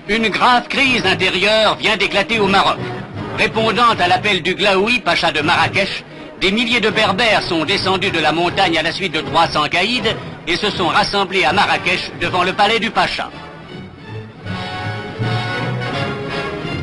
Une grave crise intérieure vient d'éclater au Maroc. Répondant à l'appel du Glaoui, pacha de Marrakech, des milliers de Berbères sont descendus de la montagne à la suite de 300 caïds et se sont rassemblés à Marrakech devant le palais du pacha.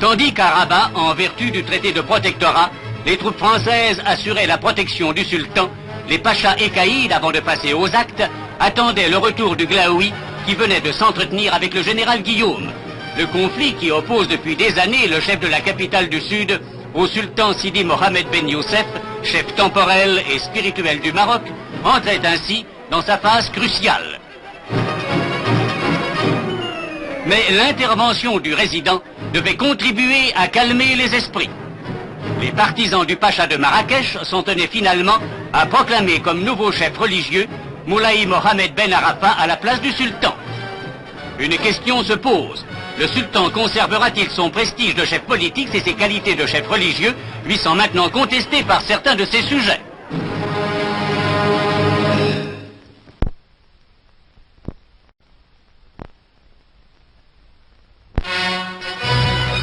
Tandis qu'à Rabat, en vertu du traité de protectorat, les troupes françaises assuraient la protection du sultan, les pachas et caïds, avant de passer aux actes, attendaient le retour du Glaoui qui venait de s'entretenir avec le général Guillaume. Le conflit qui oppose depuis des années le chef de la capitale du Sud au sultan Sidi Mohamed Ben Youssef, chef temporel et spirituel du Maroc, entrait ainsi dans sa phase cruciale. Mais l'intervention du résident devait contribuer à calmer les esprits. Les partisans du pacha de Marrakech s'en tenaient finalement à proclamer comme nouveau chef religieux Moulay Mohamed Ben Arafat à la place du sultan. Une question se pose. Le sultan conservera-t-il son prestige de chef politique et ses qualités de chef religieux, lui sont maintenant contestées par certains de ses sujets?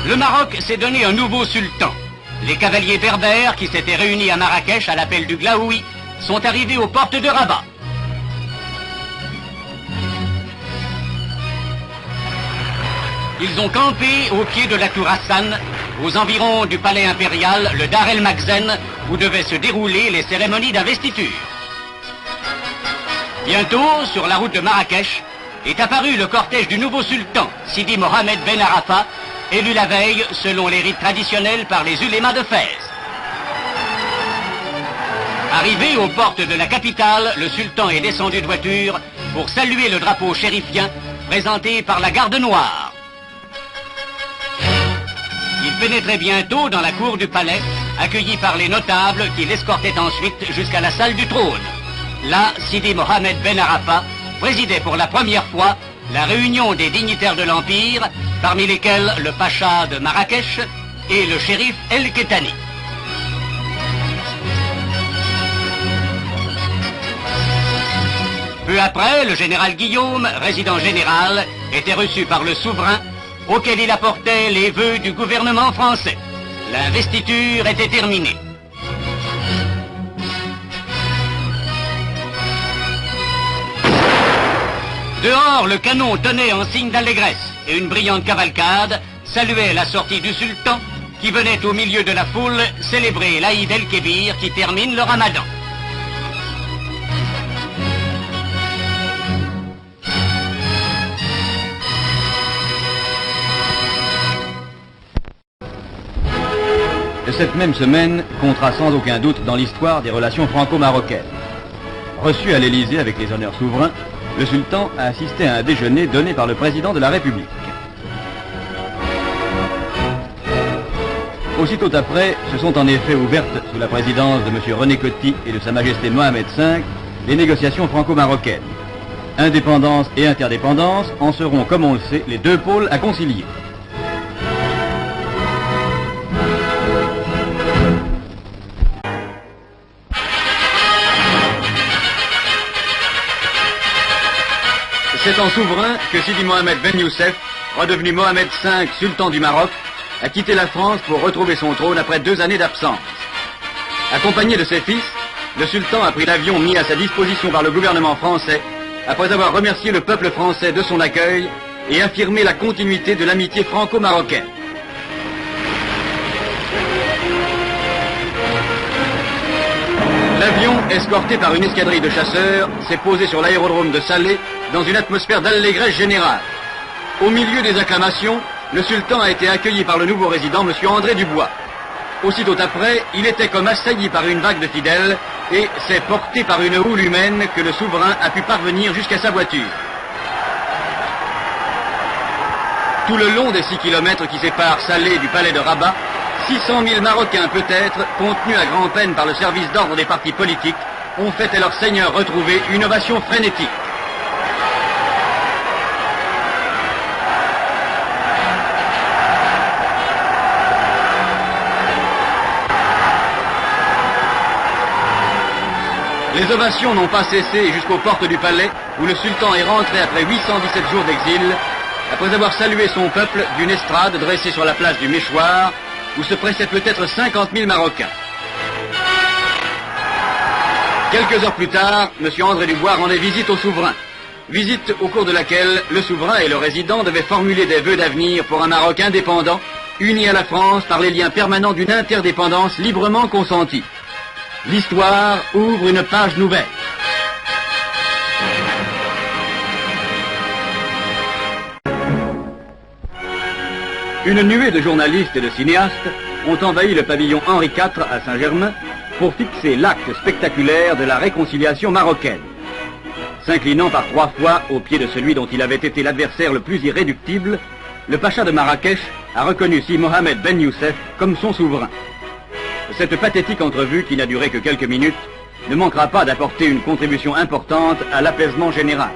Le Maroc s'est donné un nouveau sultan. Les cavaliers berbères qui s'étaient réunis à Marrakech à l'appel du Glaoui sont arrivés aux portes de Rabat. Ils ont campé au pied de la tour Hassan, aux environs du palais impérial, le Dar el Makhzen, où devaient se dérouler les cérémonies d'investiture. Bientôt, sur la route de Marrakech, est apparu le cortège du nouveau sultan, Sidi Mohamed Ben Arafat, élu la veille selon les rites traditionnels par les ulémas de Fès. Arrivé aux portes de la capitale, le sultan est descendu de voiture pour saluer le drapeau chérifien présenté par la garde noire. Il pénétrait bientôt dans la cour du palais, accueilli par les notables qui l'escortaient ensuite jusqu'à la salle du trône. Là, Sidi Mohamed Ben Arafat présidait pour la première fois la réunion des dignitaires de l'Empire, parmi lesquels le pacha de Marrakech et le shérif El-Ketani. Peu après, le général Guillaume, résident général, était reçu par le souverain, auquel il apportait les vœux du gouvernement français. L'investiture était terminée. Dehors, le canon tenait en signe d'allégresse et une brillante cavalcade saluait la sortie du sultan qui venait au milieu de la foule célébrer l'Aïd el-Kébir qui termine le ramadan. Cette même semaine comptera sans aucun doute dans l'histoire des relations franco-marocaines. Reçu à l'Élysée avec les honneurs souverains, le sultan a assisté à un déjeuner donné par le président de la République. Aussitôt après, se sont en effet ouvertes sous la présidence de M. René Coty et de Sa Majesté Mohamed V les négociations franco-marocaines. Indépendance et interdépendance en seront, comme on le sait, les deux pôles à concilier. C'est en souverain que Sidi Mohamed Ben Youssef, redevenu Mohamed V, sultan du Maroc, a quitté la France pour retrouver son trône après 2 années d'absence. Accompagné de ses fils, le sultan a pris l'avion mis à sa disposition par le gouvernement français, après avoir remercié le peuple français de son accueil et affirmé la continuité de l'amitié franco-marocaine. L'avion, escorté par une escadrille de chasseurs, s'est posé sur l'aérodrome de Salé dans une atmosphère d'allégresse générale. Au milieu des acclamations, le sultan a été accueilli par le nouveau résident, M. André Dubois. Aussitôt après, il était comme assailli par une vague de fidèles et s'est porté par une houle humaine que le souverain a pu parvenir jusqu'à sa voiture. Tout le long des 6 kilomètres qui séparent Salé du palais de Rabat, 600 000 Marocains peut-être, contenus à grand-peine par le service d'ordre des partis politiques, ont fait à leur seigneur retrouvé une ovation frénétique. Les ovations n'ont pas cessé jusqu'aux portes du palais, où le sultan est rentré après 817 jours d'exil, après avoir salué son peuple d'une estrade dressée sur la place du Méchoir, où se pressaient peut-être 50 000 Marocains. Quelques heures plus tard, M. André Dubois rendait visite au souverain. Visite au cours de laquelle le souverain et le résident devaient formuler des vœux d'avenir pour un Maroc indépendant, uni à la France par les liens permanents d'une interdépendance librement consentie. L'histoire ouvre une page nouvelle. Une nuée de journalistes et de cinéastes ont envahi le pavillon Henri IV à Saint-Germain pour fixer l'acte spectaculaire de la réconciliation marocaine. S'inclinant par 3 fois au pied de celui dont il avait été l'adversaire le plus irréductible, le pacha de Marrakech a reconnu Si Mohammed Ben Youssef comme son souverain. Cette pathétique entrevue, qui n'a duré que quelques minutes, ne manquera pas d'apporter une contribution importante à l'apaisement général.